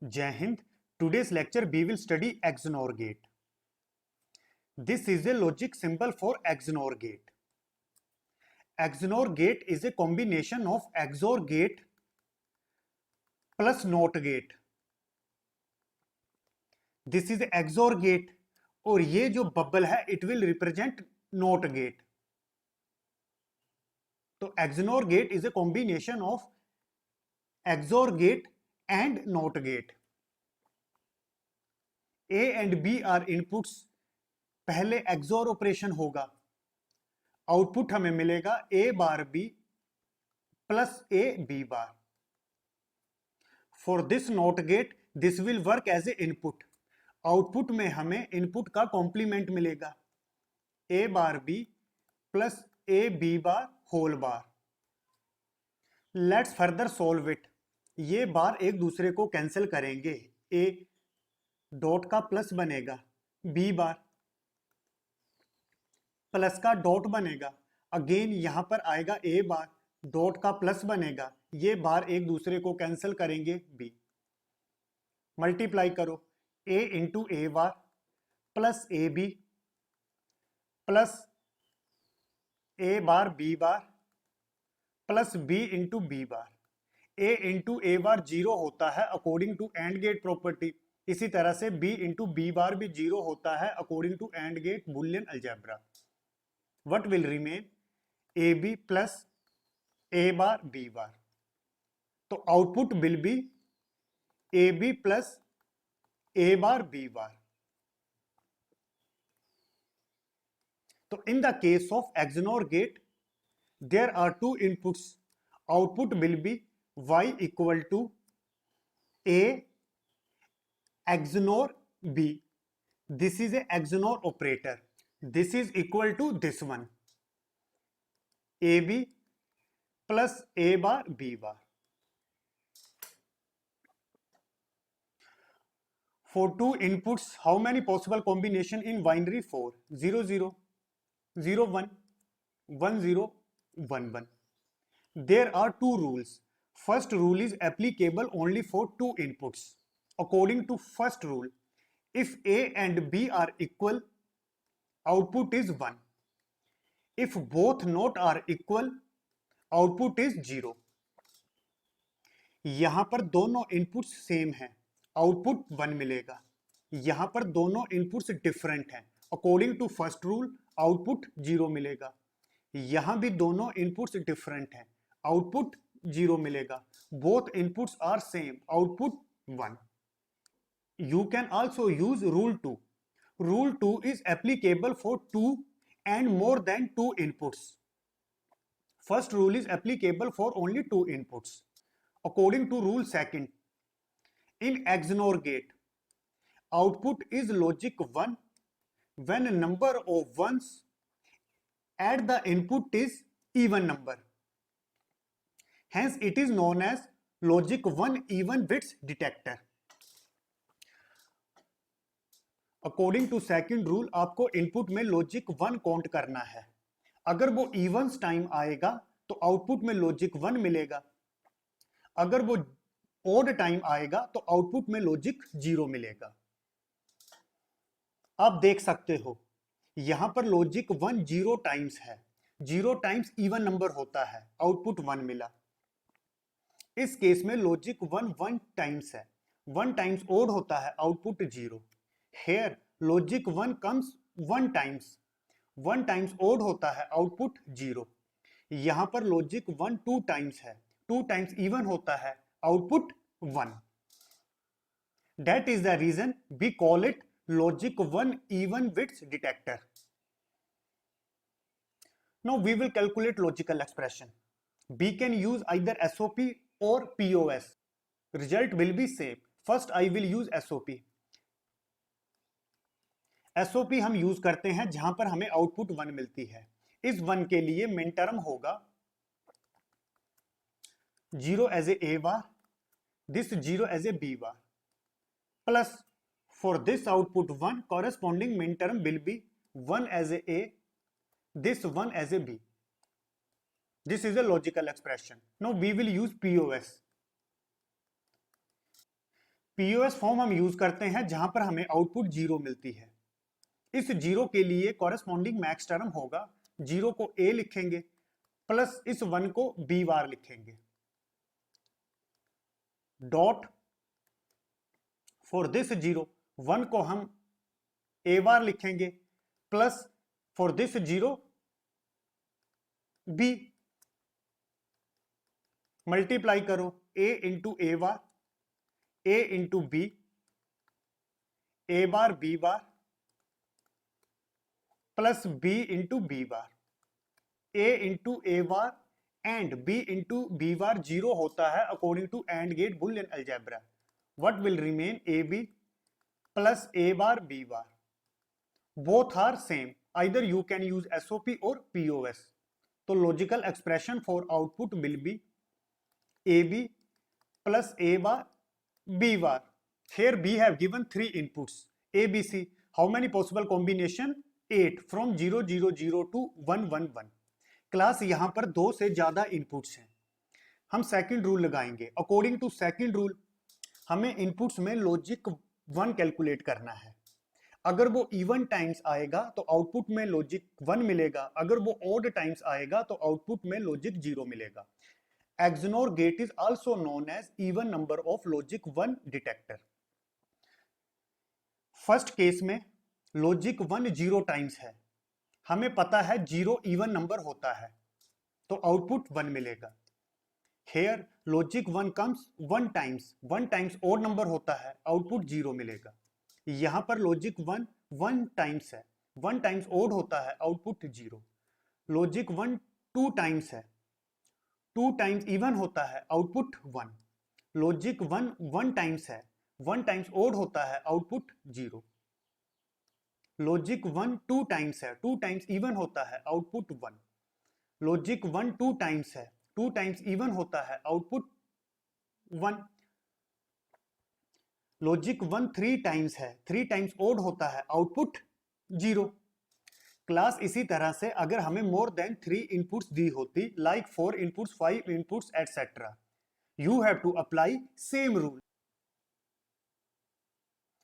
Jai Hind. Today's lecture we will study XNOR gate. This is a logic symbol for XNOR gate. XNOR gate is a combination of XOR gate plus NOT gate. This is XOR gate और ये जो bubble है it will represent NOT gate. तो XNOR gate is a combination of XOR gate and NOT gate. A and B are inputs. पहले XOR operation होगा, output हमें मिलेगा A bar B plus A B bar. For this not gate this will work as a input. Output में हमें input का complement मिलेगा A bar B plus A B bar whole bar. Let's further solve it. ये bar एक दूसरे को cancel करेंगे. A dot का प्लस बनेगा, B बार प्लस का डॉट बनेगा, अगेन यहां पर आएगा A बार, डॉट का प्लस बनेगा, ये बार एक दूसरे को कैंसिल करेंगे B. मल्टीप्लाई करो A into A bar plus A B plus A bar B bar plus B into B bar. A into A bar 0 होता है according to and gate property. इसी तरह से B इंटू B बार भी 0 होता है according to and gate Boolean algebra. What will remain? AB plus A bar B bar. तो output will be AB plus A bar B bar. तो in the case of XNOR gate, there are two inputs. Output will be Y equal to A XNOR B. This is a XNOR operator. This is equal to this one, AB plus A bar B bar. For two inputs, how many possible combination in binary? 4. 0 0 0 1 1 0 1 1. There are two rules. First rule is applicable only for two inputs. According to first rule, if A and B are equal, output is 1. If both not are equal, output is 0. यहां पर दोनों inputs same हैं, output 1 मिलेगा. यहां पर दोनों inputs different हैं, according to first rule output 0 मिलेगा. यहां भी दोनों इनपुट्स डिफरेंट हैं, आउटपुट 0 मिलेगा. Both inputs are same, output 1. You can also use rule 2. Rule 2 is applicable for 2 and more than 2 inputs. First rule is applicable for only 2 inputs. According to rule second, in XNOR gate, output is logic 1 when number of ones at the input is even number. Hence, it is known as logic 1 even bits detector. According to second rule आपको input में logic 1 count करना है. अगर वो evens time आएगा तो output में logic 1 मिलेगा. अगर वो ओड टाइम आएगा तो आउटपुट में लॉजिक 0 मिलेगा. आप देख सकते हो यहां पर लॉजिक 1 0 टाइम्स है. 0 टाइम्स इवन नंबर होता है, आउटपुट 1 मिला. इस केस में लॉजिक 1 1 टाइम्स है, 1 टाइम्स ओड होता है, output 0. Here logic 1 comes 1 times, 1 times odd होता है, आउटपुट 0. यहां पर logic 1 2 times है, 2 times even होता है, output 1. That is the reason we call it logic 1 even bits detector. Now we will calculate logical expression. We can use either SOP or POS. Result will be same. First I will use SOP. SOP हम use करते हैं जहां पर हमें output 1 मिलती है. इस 1 के लिए मिन टर्म होगा 0 as A bar, this 0 as A B bar, plus for this output 1 corresponding min term will be 1 as A, this 1 as A B. This is a logical expression. Now we will use POS. POS form हम use करते हैं जहां पर हमें output 0 मिलती है। इस 0 के लिए कॉरेस्पॉन्डिंग मैक्स टर्म होगा, 0 को ए लिखेंगे प्लस इस 1 को बी बार लिखेंगे, डॉट फॉर दिस 0, 1 को हम ए बार लिखेंगे plus for this 0 B, multiply करो a into A bar, a into B, A bar B bar plus b into B bar, a into A bar and b into B bar 0 होता है according to and gate Boolean algebra. What will remain A B plus A bar B bar, both are same, either you can use SOP और POS. तो logical expression for output will be AB plus A bar B bar. Here B have given 3 inputs A, B, C. How many possible combination? 8 from 0, 0, 0 to 1, 1, 1. Class यहां पर 2 से ज्यादा inputs हैं, हम second rule लगाएंगे। According to second rule हमें inputs में logic 1 calculate करना है। अगर वो इवन टाइम्स आएगा तो आउटपुट में लॉजिक 1 मिलेगा, अगर वो ऑड टाइम्स आएगा तो आउटपुट में लॉजिक 0 मिलेगा। XNOR gate is also known as even number of logic 1 detector. First case में लॉजिक 1 0 टाइम्स है, हमें पता है 0 इवन नंबर होता है तो आउटपुट 1 मिलेगा। Here logic 1 comes 1 times odd number होता है, आउटपुट 0 मिलेगा। यहां पर लॉजिक 1 1 टाइम्स है, 1 टाइम्स ऑड होता है, आउटपुट 0। लॉजिक 1 2 टाइम्स है, 2 टाइम्स इवन होता है, आउटपुट 1। लॉजिक 1 1 टाइम्स है, 1 टाइम्स ऑड होता है, आउटपुट 0। लॉजिक 1 2 टाइम्स है, 2 टाइम्स इवन होता है, आउटपुट 1। लॉजिक 1 2 टाइम्स है, 2 टाइम्स इवन होता है, आउटपुट 1। लॉजिक 1 3 टाइम्स है, 3 टाइम्स ऑड होता है, आउटपुट 0। क्लास इसी तरह से अगर हमें मोर देन 3 इनपुट्स दी होती, like 4 inputs 5 inputs etcetera, you have to apply same rule.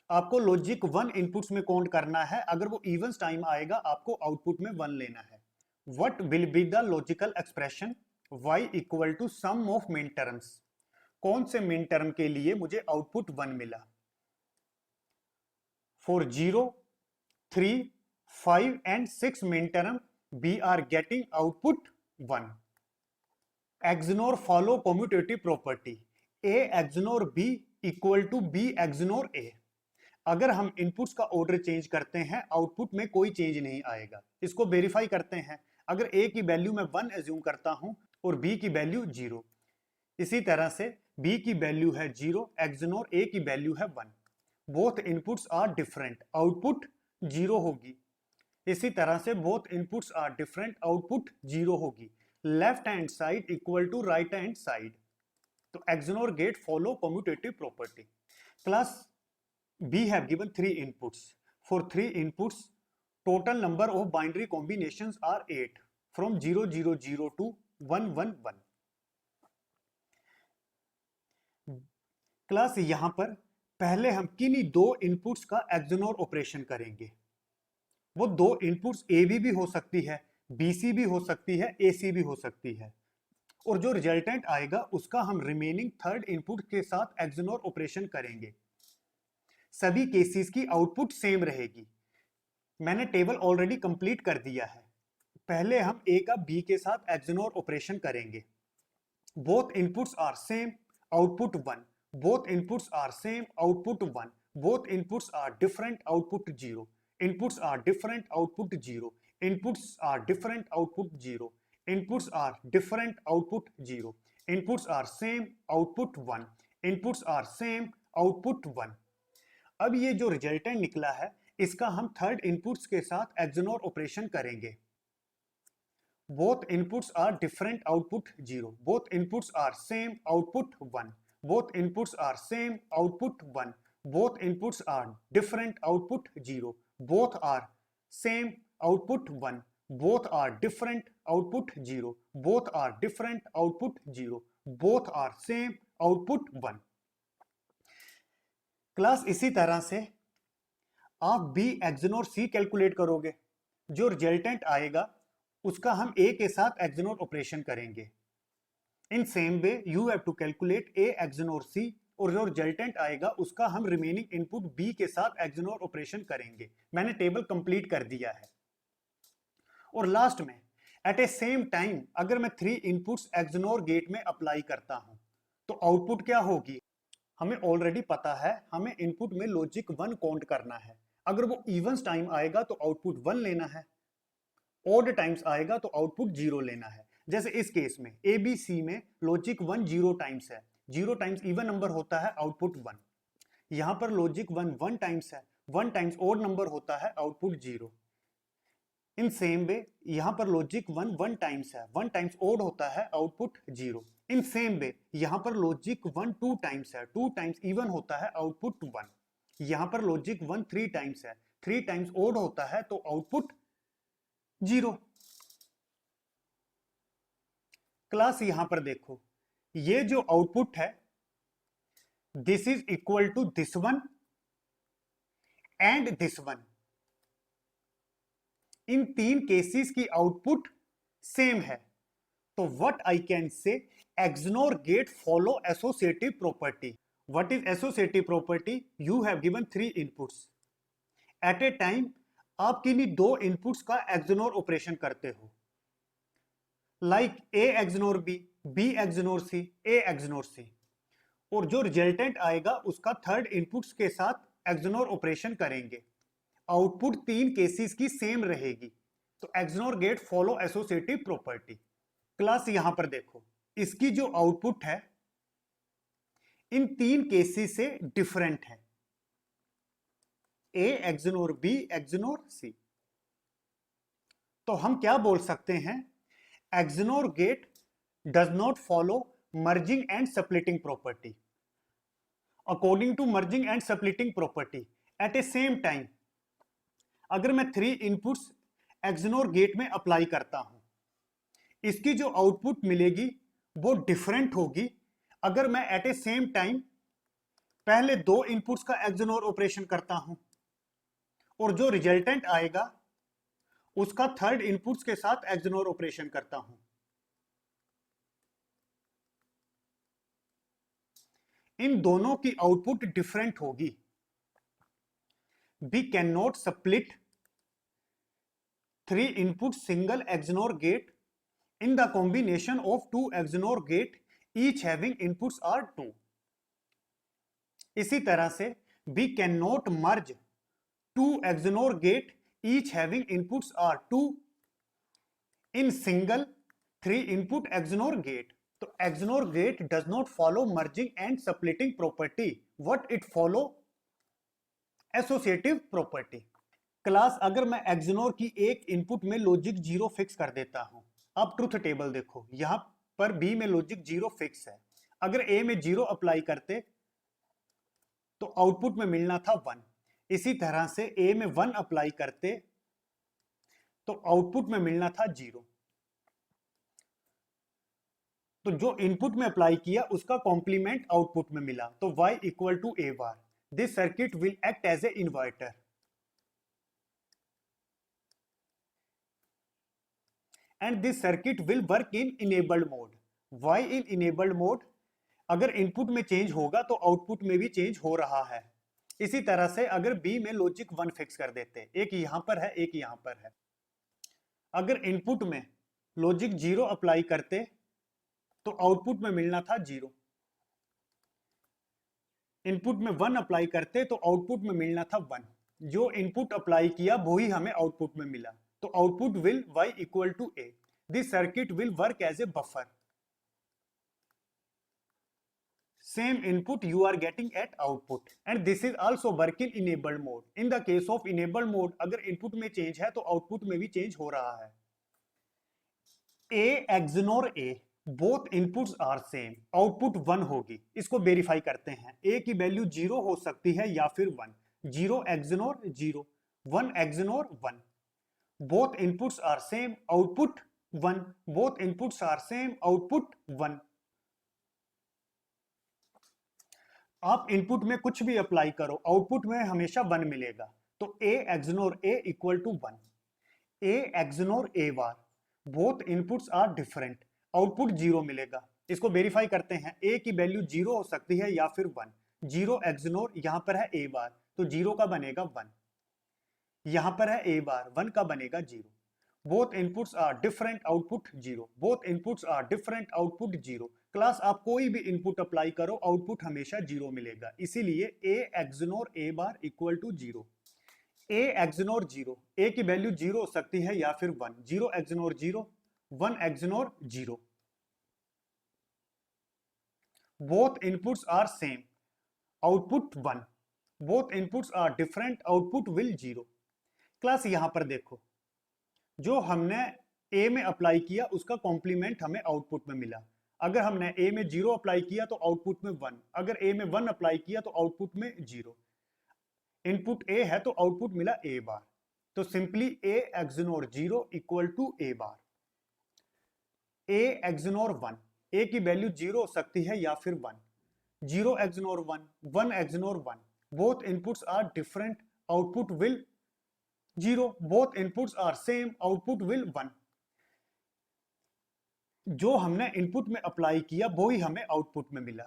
आपको लॉजिक 1 इनपुट्स में काउंट करना है, अगर वो इवन्स टाइम आएगा आपको आउटपुट में 1 लेना है। What will be the logical expression y equal to sum of min terms. कौन से मिन टर्म के लिए मुझे आउटपुट 1 मिला? For 0 3 5 and 6 min term we are getting output 1. XNOR follow commutative property A XNOR B equal to B XNOR A। अगर हम inputs का order change करते हैं आउटपुट में कोई चेंज नहीं आएगा। इसको वेरीफाई करते हैं, अगर A की वैल्यू मैं 1 एज्यूम करता हूं और B की वैल्यू 0, इसी तरह से B की वैल्यू है 0, XNOR A की वैल्यू है 1। Both inputs are different, output 0 होगी। इसी तरह से both inputs are different, output 0 होगी। Left hand side equal to right hand side, तो XNOR gate follow commutative property. Class B have given 3 inputs. For 3 inputs total number of binary combinations are 8 from 0 0 0 to 1 1 1। Class यहां पर पहले हम किन्हीं 2 inputs का XNOR operation करेंगे। वो 2 inputs ए भी हो सकती है, BC भी हो सकती है, AC भी हो सकती है, और जो रिजल्टेंट आएगा उसका हम रिमेनिंग थर्ड इनपुट के साथ XNOR ऑपरेशन करेंगे। सभी केसेस की आउटपुट सेम रहेगी। मैंने टेबल ऑलरेडी कंप्लीट कर दिया है। पहले हम A का B के साथ XNOR ऑपरेशन करेंगे। Both inputs are same, output 1। Both inputs are same, output 1। Both inputs are different, output 0। Inputs are different, output 0. Inputs are different, output 0. Inputs are different, output 0. Inputs are same, output 1. Inputs are same, output 1. अब ये जो resultant निकला है इसका हम third inputs के साथ XNOR operation करेंगे। Both inputs are different, output 0. Both inputs are same, output 1. Both inputs are same, output 1. Both inputs are different, output 0. Both are same, output 1. Both are different, output 0. Both are different, output 0. Both are same, output 1. Class इसी तरह से आप B XNOR सी calculate करोगे, जो resultant आएगा उसका हम ए के साथ एक्सनोर ऑपरेशन करेंगे। In same way you have to calculate A XNOR C, और जो रिजल्टेंट आएगा उसका हम रिमेनिंग इनपुट बी के साथ एक्सनोर ऑपरेशन करेंगे। मैंने टेबल कंप्लीट कर दिया है। और लास्ट में एट ए सेम टाइम अगर मैं 3 इनपुट्स एक्सनोर गेट में अप्लाई करता हूं तो आउटपुट क्या होगी, हमें ऑलरेडी पता है। हमें इनपुट में लॉजिक 1 काउंट करना है। अगर वो इवंस टाइम आएगा तो आउटपुट 1 लेना है, ऑड टाइम्स आएगा तो आउटपुट 0 लेना है। जैसे इस केस में ए बी सी में लॉजिक 1 0 टाइम्स है, 0 टाइम्स इवन नंबर होता है, आउटपुट 1। यहां पर लॉजिक 1 1 टाइम्स है, 1 टाइम्स ऑड नंबर होता है, आउटपुट 0। इन सेम वे यहां पर लॉजिक 1 1 टाइम्स है, 1 टाइम्स ऑड होता है, आउटपुट 0। इन सेम वे यहां पर लॉजिक 1 2 टाइम्स है, 2 टाइम्स इवन होता है, आउटपुट 1। यहां पर लॉजिक 1 3 टाइम्स है, 3 टाइम्स ऑड होता है, तो आउटपुट 0। क्लास यहां पर देखो, ये जो आउटपुट है this is equal to this one and this one. इन 3 केसेस की आउटपुट सेम है। तो what I can say, XNOR gate follow associative property. What is associative property, you have given 3 inputs at a time, आप किन्हीं 2 inputs का XNOR operation करते हो, like A XNOR B, B XNOR C, A XNOR C, और जो resultant आएगा उसका third inputs के साथ एक्सनोर ऑपरेशन करेंगे। आउटपुट 3 केसेस की सेम रहेगी। तो XNOR gate follow associative property. Class यहां पर देखो, इसकी जो आउटपुट है इन 3 केसेस से डिफरेंट है, A XNOR B XNOR C. तो हम क्या बोल सकते हैं, XNOR gate does not follow merging and splitting property. According to merging and splitting property at a same time अगर मैं 3 इनपुट्स एक्सनोर गेट में अप्लाई करता हूं, इसकी जो आउटपुट मिलेगी वो डिफरेंट होगी अगर मैं एट ए सेम टाइम पहले 2 इनपुट्स का एक्सनोर ऑपरेशन करता हूं, और जो रिजल्टेंट आएगा उसका थर्ड इनपुट्स के साथ एक्सनोर ऑपरेशन करता हूं। इन दोनों की आउटपुट डिफरेंट होगी। We cannot split 3 input single XNOR gate in the combination of 2 XNOR gate each having inputs are 2. इसी तरह से we cannot merge 2 XNOR gate each having inputs are 2 in single 3 input XNOR gate. तो XNOR gate does not follow merging and splitting property. What it follow? Associative property. Class अगर मैं XNOR की एक input में logic 0 fix कर देता हूं, अब ट्रुथ टेबल देखो, यहां पर बी में लॉजिक 0 फिक्स है, अगर ए में 0 अप्लाई करते तो आउटपुट में मिलना था 1। इसी तरह से ए में 1 अप्लाई करते तो आउटपुट में मिलना था 0। तो जो इनपुट में अप्लाई किया उसका कॉम्प्लीमेंट आउटपुट में मिला, तो y equal to A bar. This circuit will act as an inverter. And this circuit will work in enabled mode. Why in enabled mode? अगर इनपुट में चेंज होगा तो आउटपुट में भी चेंज हो रहा है। इसी तरह से अगर बी में लॉजिक 1 फिक्स कर देते, एक यहां पर है एक यहां पर है, अगर इनपुट में लॉजिक 0 अप्लाई करते तो आउटपुट में मिलना था 0। इनपुट में 1 अप्लाई करते तो आउटपुट में मिलना था 1। जो इनपुट अप्लाई किया वही हमें आउटपुट में मिला, तो output will y equal to a। This circuit will work as a buffer. Same input you are getting at output, and this is also work in enabled mode. In the case of enabled mode अगर input में change है तो output में भी change हो रहा है। a XNOR a, both inputs are same, output 1 होगी। इसको वेरीफाई करते हैं, ए की वैल्यू 0 हो सकती है या फिर 1। 0 XNOR 0, 1 XNOR 1, both inputs are same, output 1, both inputs are same, output 1। आप इनपुट में कुछ भी अप्लाई करो, आउटपुट में हमेशा 1 मिलेगा। तो A XNOR A equal to 1, A XNOR A bar, both inputs are different, output 0 मिलेगा। इसको वेरीफाई करते हैं, ए की वैल्यू 0 हो सकती है या फिर 1। 0 एक्सनोर यहां पर है ए बार, तो 0 का बनेगा 1, यहां पर है ए बार, 1 का बनेगा 0। Both inputs are different, output 0, both inputs are different, output 0। Class आप कोई भी इनपुट अप्लाई करो, आउटपुट हमेशा 0 मिलेगा, इसीलिए A XNOR A bar equal to 0। A XNOR 0, A की वैल्यू 0 हो सकती है या फिर 1, 0 XNOR 0, 1 XNOR 0। Both inputs are same, output 1, both inputs are different, output will 0। Class यहां पर देखो, जो हमने ए में अप्लाई किया उसका कॉम्प्लीमेंट हमें आउटपुट में मिला। अगर हमने ए में 0 अप्लाई किया तो आउटपुट में 1, अगर ए में 1 अप्लाई किया तो आउटपुट में 0। इनपुट ए है तो आउटपुट मिला ए बार, तो simply A XNOR 0 equal to A bar. A XNOR 1, A की वैल्यू 0 हो सकती है या फिर 1, 0 XNOR 1, 1 XNOR 1, both inputs are different, output will 0, both inputs are same, output will 1। जो हमने इनपुट में अप्लाई किया वो ही हमें आउटपुट में मिला।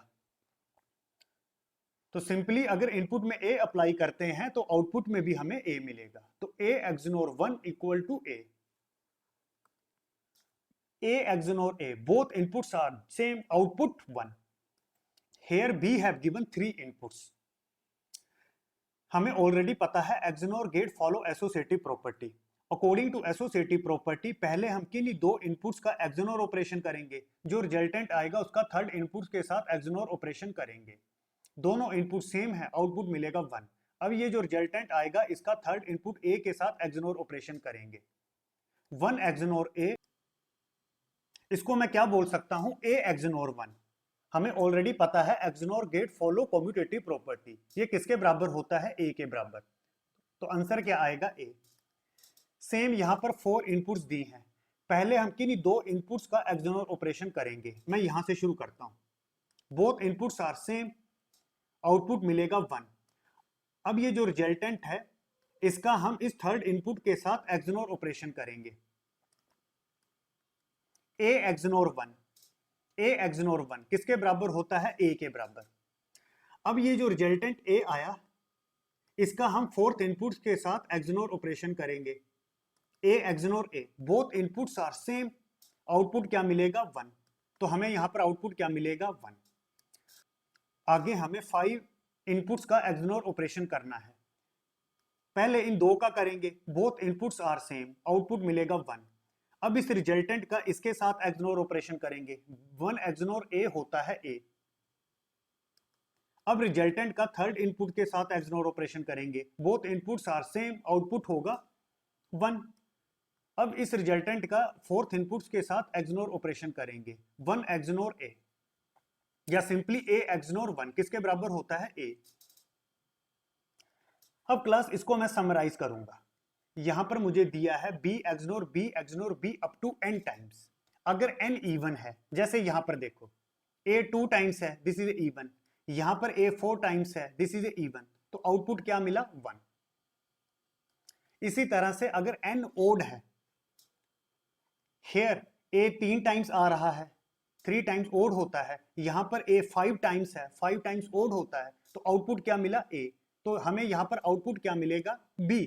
तो सिंपली अगर इनपुट में ए अप्लाई करते हैं तो आउटपुट में भी हमें ए मिलेगा। तो A XNOR 1 equal to A, A XNOR A, both inputs are same, output 1। Here we have given 3 inputs. हमें ऑलरेडी पता है XNOR gate follow associative property. According to associative property पहले हम किन्हीं 2 इनपुट्स का एक्सनोर ऑपरेशन करेंगे, जो resultant आएगा उसका थर्ड इनपुट के साथ एक्सनोर ऑपरेशन करेंगे। दोनों इनपुट सेम है, आउटपुट मिलेगा 1। अब ये जो रिजल्टेंट आएगा इसका थर्ड इनपुट ए के साथ एक्सनोर ऑपरेशन करेंगे, 1 एक्सनोर ए। इसको मैं क्या बोल सकता हूं, ए एक्सनोर 1। हमें ऑलरेडी पता है XNOR gate follow commutative property, ये किसके बराबर होता है, ए के बराबर। तो आंसर क्या आएगा, ए। सेम यहां पर 4 इनपुट्स दी हैं, पहले हम किन्हीं 2 इनपुट्स का एक्सनोर ऑपरेशन करेंगे। मैं यहां से शुरू करता हूं, both inputs are same, output मिलेगा 1। अब ये जो रिजल्टेंट है इसका हम इस थर्ड इनपुट के साथ एक्सनोर ऑपरेशन करेंगे, ए एक्सनोर 1। ए एक्सनोर 1 किसके बराबर होता है, ए के बराबर। अब ये जो रिजल्टेंट ए आया इसका हम फोर्थ इनपुट के साथ एक्सनोर ऑपरेशन करेंगे, A XNOR A, both inputs are same, output क्या मिलेगा 1। तो हमें यहां पर आउटपुट क्या मिलेगा 1। आगे हमें 5 इनपुट्स का एक्सनोर ऑपरेशन करना है। पहले इन 2 का करेंगे, both inputs are same, output मिलेगा 1। अब इस रिजल्टेंट का इसके साथ एक्सनोर ऑपरेशन करेंगे, 1 एक्सनोर ए होता है ए। अब रिजल्टेंट का थर्ड इनपुट के साथ एक्सनोर ऑपरेशन करेंगे, both inputs are same, output होगा 1। अब इस रिजल्टेंट का फोर्थ इनपुट्स के साथ एक्सनोर ऑपरेशन करेंगे, 1 एक्सनोर ए, या सिंपली ए एक्सनोर 1 किसके बराबर होता है, ए। अब क्लास इसको मैं समराइज करूंगा, यहां पर मुझे दिया है B XNOR B up to n times. अगर n इवन है, जैसे यहां पर देखो a 2 टाइम्स है, दिस इज इवन, यहां पर a 4 टाइम्स है, दिस इज इवन, तो आउटपुट क्या मिला 1। इसी तरह से अगर n ओड है, हेयर a 3 टाइम्स आ रहा है, 3 टाइम्स ओड होता है, यहां पर a 5 टाइम्स है, 5 टाइम्स ओड होता है, तो आउटपुट क्या मिला a। तो हमें यहां पर आउटपुट क्या मिलेगा, b।